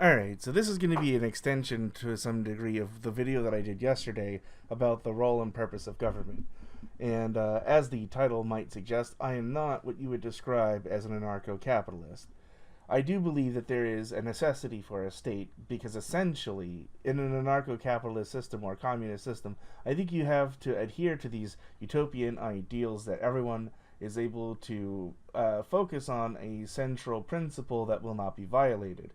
Alright, so this is going to be an extension to some degree of the video that I did yesterday about the role and purpose of government. And as the title might suggest, I am not what you would describe as an anarcho-capitalist. I do believe that there is a necessity for a state because essentially, in an anarcho-capitalist system or communist system, I think you have to adhere to these utopian ideals that everyone is able to focus on a central principle that will not be violated.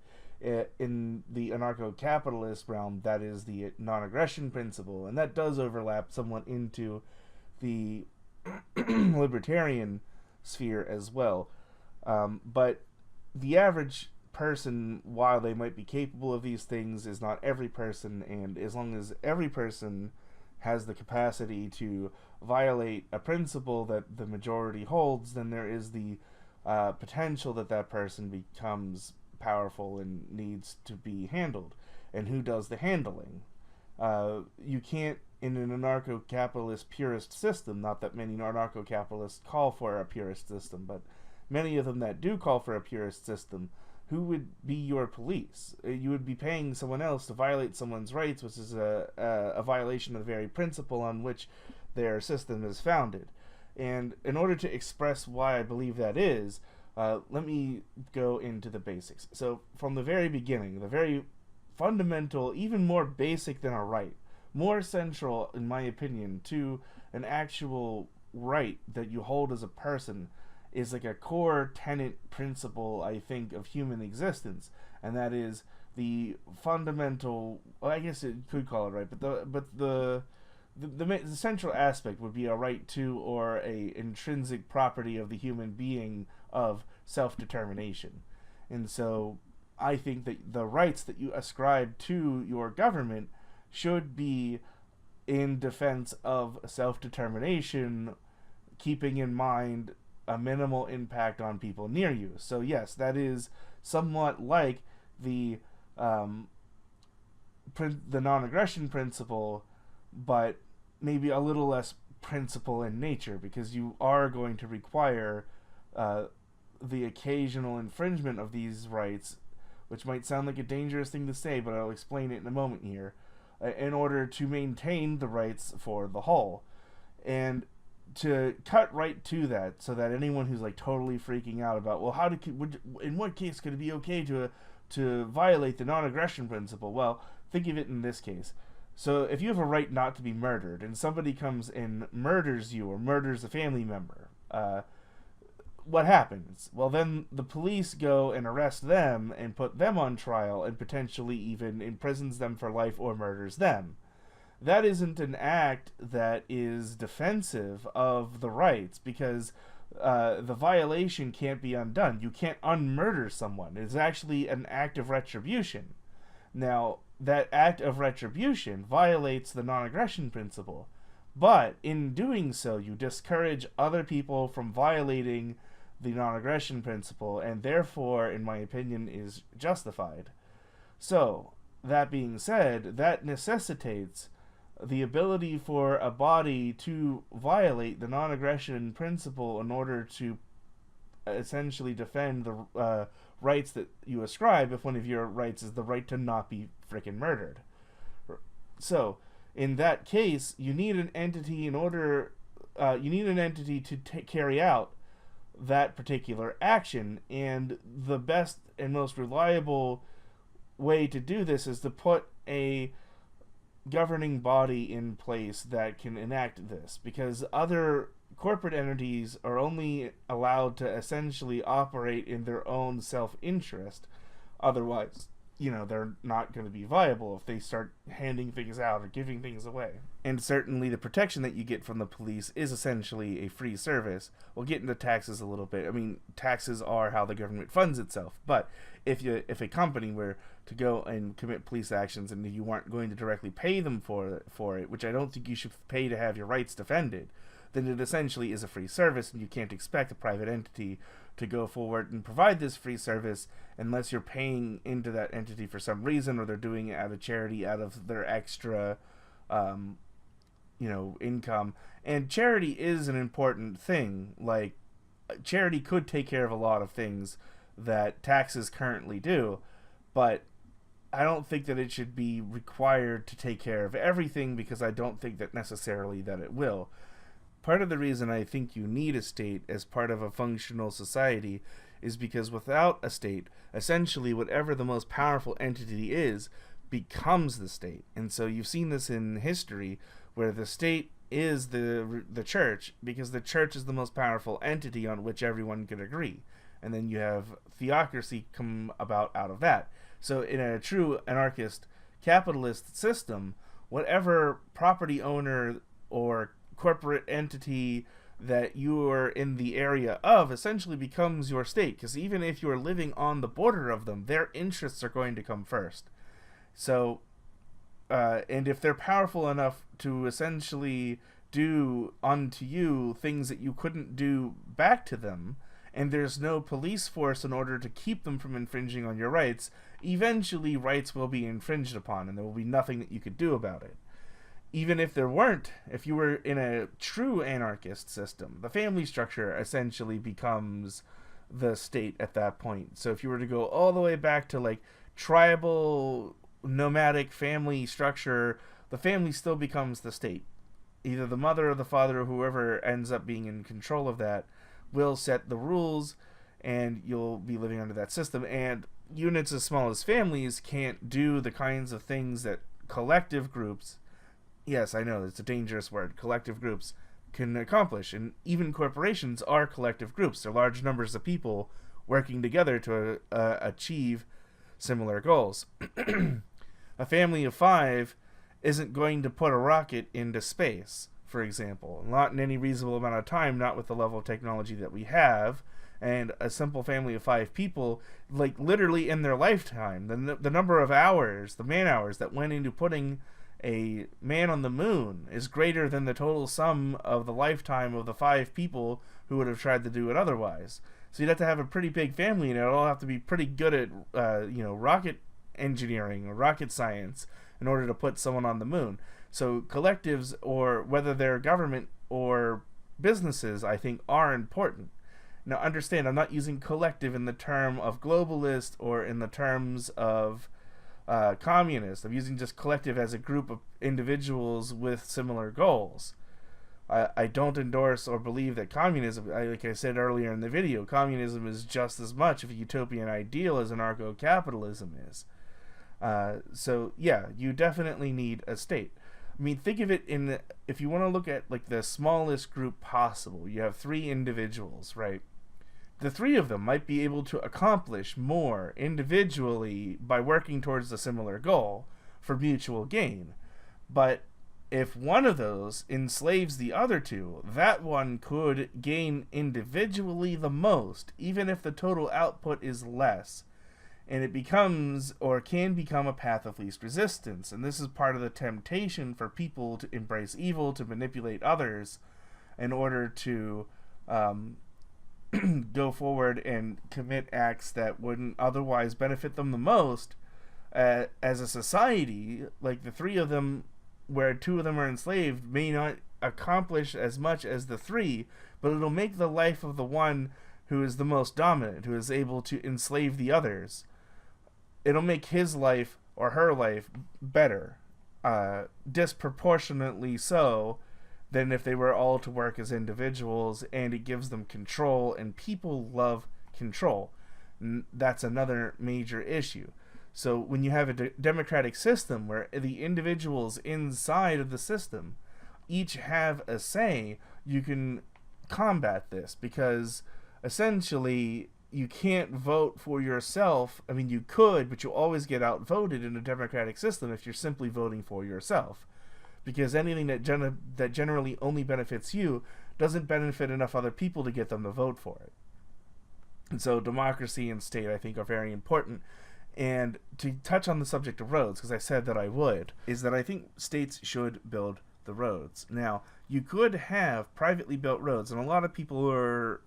In the anarcho-capitalist realm, that is the non-aggression principle, and that does overlap somewhat into the libertarian sphere as well. But the average person, while they might be capable of these things, is not every person, and as long as every person has the capacity to violate a principle that the majority holds, then there is the potential that that person becomes powerful and needs to be handled. And who does the handling? You can't, in an anarcho-capitalist purist system, not that many anarcho-capitalists call for a purist system, but many of them that do call for a purist system, who would be your police? You would be paying someone else to violate someone's rights, which is a violation of the very principle on which their system is founded. And in order to express why I believe that is, let me go into the basics. So from the very beginning, the very fundamental, even more basic than a right, more central, in my opinion, to an actual right that you hold as a person, is like a core tenet principle, I think, of human existence, and that is the fundamental. Well, I guess you could call it right, but the central aspect would be a right to, or a intrinsic property of the human being, of self-determination. And so I think that the rights that you ascribe to your government should be in defense of self-determination, keeping in mind a minimal impact on people near you. So yes, that is somewhat like the non-aggression principle, but maybe a little less principle in nature, because you are going to require the occasional infringement of these rights, which might sound like a dangerous thing to say, but I'll explain it in a moment here, in order to maintain the rights for the whole. And to cut right to that, so that anyone who's like totally freaking out about, well, in what case could it be okay to violate the non-aggression principle? Well, think of it in this case. So if you have a right not to be murdered, and somebody comes and murders you or murders a family member, what happens? Well, then the police go and arrest them and put them on trial and potentially even imprisons them for life or murders them. That isn't an act that is defensive of the rights, because the violation can't be undone. You can't unmurder someone. It's actually an act of retribution. Now, that act of retribution violates the non-aggression principle, but in doing so, you discourage other people from violating the non-aggression principle, and therefore, in my opinion, is justified. So, that being said, that necessitates the ability for a body to violate the non-aggression principle in order to essentially defend the rights that you ascribe, if one of your rights is the right to not be frickin' murdered. So, in that case, you need an entity to carry out that particular action, and the best and most reliable way to do this is to put a governing body in place that can enact this, because other corporate entities are only allowed to essentially operate in their own self-interest. Otherwise, they're not going to be viable if they start handing things out or giving things away. And certainly the protection that you get from the police is essentially a free service. We'll get into taxes a little bit. I mean, taxes are how the government funds itself. But if a company were to go and commit police actions and you aren't going to directly pay them for it, which I don't think you should pay to have your rights defended, then it essentially is a free service, and you can't expect a private entity to go forward and provide this free service unless you're paying into that entity for some reason, or they're doing it out of charity, out of their extra income. And charity is an important thing. Like, charity could take care of a lot of things that taxes currently do, but I don't think that it should be required to take care of everything, because I don't think that necessarily that it will. Part of the reason I think you need a state as part of a functional society is because without a state, essentially whatever the most powerful entity is becomes the state. And so you've seen this in history where the state is the church, because the church is the most powerful entity on which everyone could agree. And then you have theocracy come about out of that. So in a true anarchist capitalist system, whatever property owner or corporate entity that you are in the area of essentially becomes your state, because even if you're living on the border of them, their interests are going to come first. So and if they're powerful enough to essentially do unto you things that you couldn't do back to them, and there's no police force in order to keep them from infringing on your rights, eventually rights will be infringed upon, and there will be nothing that you could do about it. Even if there weren't, if you were in a true anarchist system, the family structure essentially becomes the state at that point. So if you were to go all the way back to like tribal nomadic family structure, the family still becomes the state. Either the mother or the father or whoever ends up being in control of that will set the rules, and you'll be living under that system. And units as small as families can't do the kinds of things that collective groups, yes, I know it's a dangerous word, collective groups can accomplish. And even corporations are collective groups. They're large numbers of people working together to achieve similar goals. A family of 5 isn't going to put a rocket into space, for example. Not in any reasonable amount of time, not with the level of technology that we have. And a simple family of 5 people, like literally in their lifetime, the number of hours, the man hours that went into putting a man on the moon is greater than the total sum of the lifetime of the 5 people who would have tried to do it otherwise. So you'd have to have a pretty big family, and it'll all have to be pretty good at rocket engineering or rocket science in order to put someone on the moon. So collectives, or whether they're government or businesses, I think are important. Now understand, I'm not using collective in the term of globalist or in the terms of communist. I'm using just collective as a group of individuals with similar goals. I don't endorse or believe that communism, like I said earlier in the video, communism is just as much of a utopian ideal as anarcho-capitalism is. So yeah, you definitely need a state. I mean, think of it if you want to look at like the smallest group possible, you have 3 individuals, right? The 3 of them might be able to accomplish more individually by working towards a similar goal for mutual gain. But if one of those enslaves the other 2, that one could gain individually the most, even if the total output is less. And it becomes, or can become, a path of least resistance. And this is part of the temptation for people to embrace evil, to manipulate others in order to go forward and commit acts that wouldn't otherwise benefit them the most. As a society, like the 3 of them, where 2 of them are enslaved, may not accomplish as much as the 3, but it'll make the life of the one who is the most dominant, who is able to enslave the others, it'll make his life or her life better, disproportionately so than if they were all to work as individuals, and it gives them control, and people love control. That's another major issue. So when you have a democratic system where the individuals inside of the system each have a say, you can combat this, because essentially you can't vote for yourself. I mean, you could, but you'll always get outvoted in a democratic system if you're simply voting for yourself, because anything that generally only benefits you doesn't benefit enough other people to get them to vote for it. And so democracy and state, I think, are very important. And to touch on the subject of roads, because I said that I would, is that I think states should build the roads. Now, you could have privately built roads, and a lot of people are,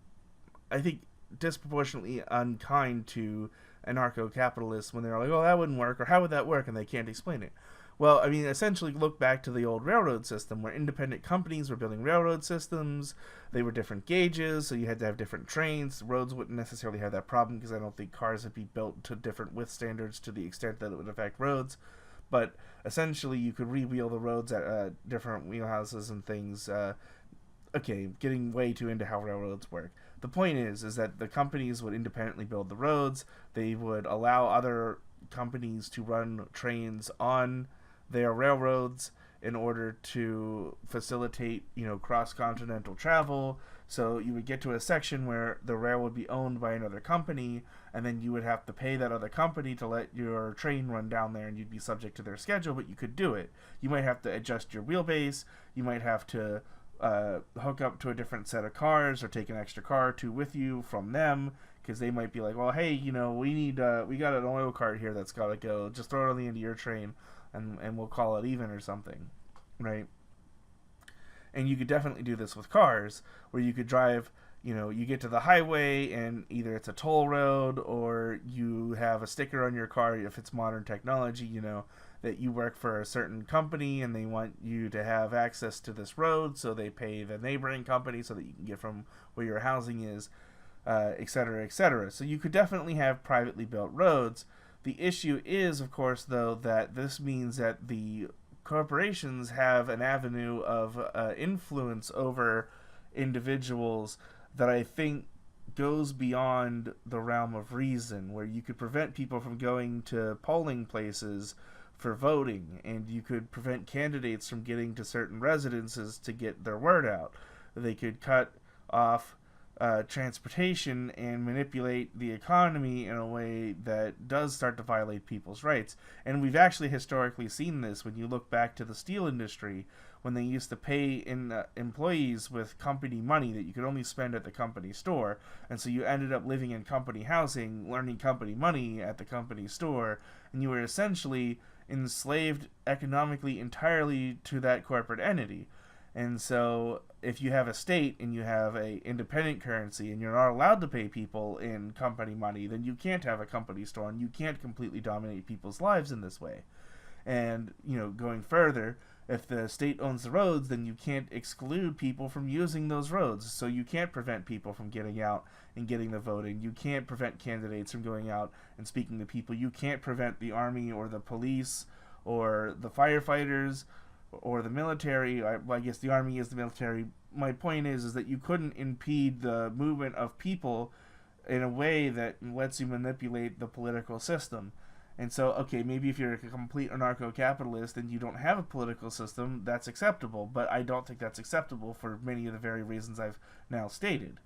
I think, disproportionately unkind to anarcho-capitalists when they're like, oh, that wouldn't work, or how would that work, and they can't explain it. Well, I mean, essentially look back to the old railroad system where independent companies were building railroad systems. They were different gauges, so you had to have different trains. Roads wouldn't necessarily have that problem because I don't think cars would be built to different width standards to the extent that it would affect roads. But essentially, you could re-wheel the roads at different wheelhouses and things. Okay, getting way too into how railroads work. The point is that the companies would independently build the roads. They would allow other companies to run trains on their railroads in order to facilitate, cross-continental travel. So you would get to a section where the rail would be owned by another company, and then you would have to pay that other company to let your train run down there, and you'd be subject to their schedule, but you could do it. You might have to adjust your wheelbase. You might have to hook up to a different set of cars or take an extra car or two with you from them, because they might be like, well, hey, we got an oil cart here that's got to go. Just throw it on the end of your train, and we'll call it even or something, right? And you could definitely do this with cars, where you could drive, you get to the highway and either it's a toll road or you have a sticker on your car if it's modern technology, that you work for a certain company and they want you to have access to this road, so they pay the neighboring company so that you can get from where your housing is, et cetera, et cetera. So you could definitely have privately built roads. The issue is, of course, though, that this means that the corporations have an avenue of influence over individuals that I think goes beyond the realm of reason, where you could prevent people from going to polling places for voting, and you could prevent candidates from getting to certain residences to get their word out. They could cut off transportation and manipulate the economy in a way that does start to violate people's rights. And we've actually historically seen this when you look back to the steel industry, when they used to pay employees with company money that you could only spend at the company store. And so you ended up living in company housing, learning company money at the company store, and you were essentially enslaved economically entirely to that corporate entity. And so if you have a state and you have a independent currency and you're not allowed to pay people in company money, then you can't have a company store and you can't completely dominate people's lives in this way. And, going further, if the state owns the roads, then you can't exclude people from using those roads. So you can't prevent people from getting out and getting the voting. You can't prevent candidates from going out and speaking to people. You can't prevent the army or the police or the firefighters or the military. I guess the army is the military. My point is that you couldn't impede the movement of people in a way that lets you manipulate the political system. And so, okay, maybe if you're a complete anarcho-capitalist and you don't have a political system, that's acceptable. But I don't think that's acceptable for many of the very reasons I've now stated.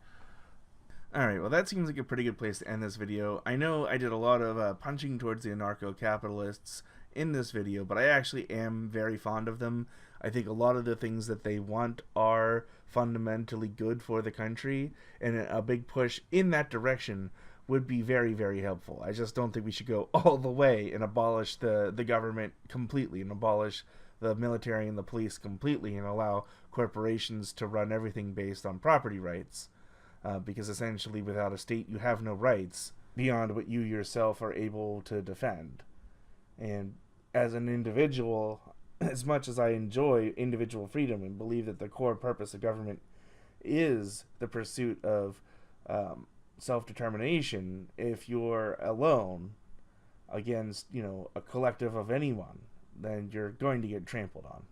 Alright, well that seems like a pretty good place to end this video. I know I did a lot of punching towards the anarcho-capitalists in this video, but I actually am very fond of them. I think a lot of the things that they want are fundamentally good for the country, and a big push in that direction would be very, very helpful. I just don't think we should go all the way and abolish the government completely and abolish the military and the police completely and allow corporations to run everything based on property rights. Because essentially without a state you have no rights beyond what you yourself are able to defend. And as an individual, as much as I enjoy individual freedom and believe that the core purpose of government is the pursuit of self-determination, if you're alone against, a collective of anyone, then you're going to get trampled on.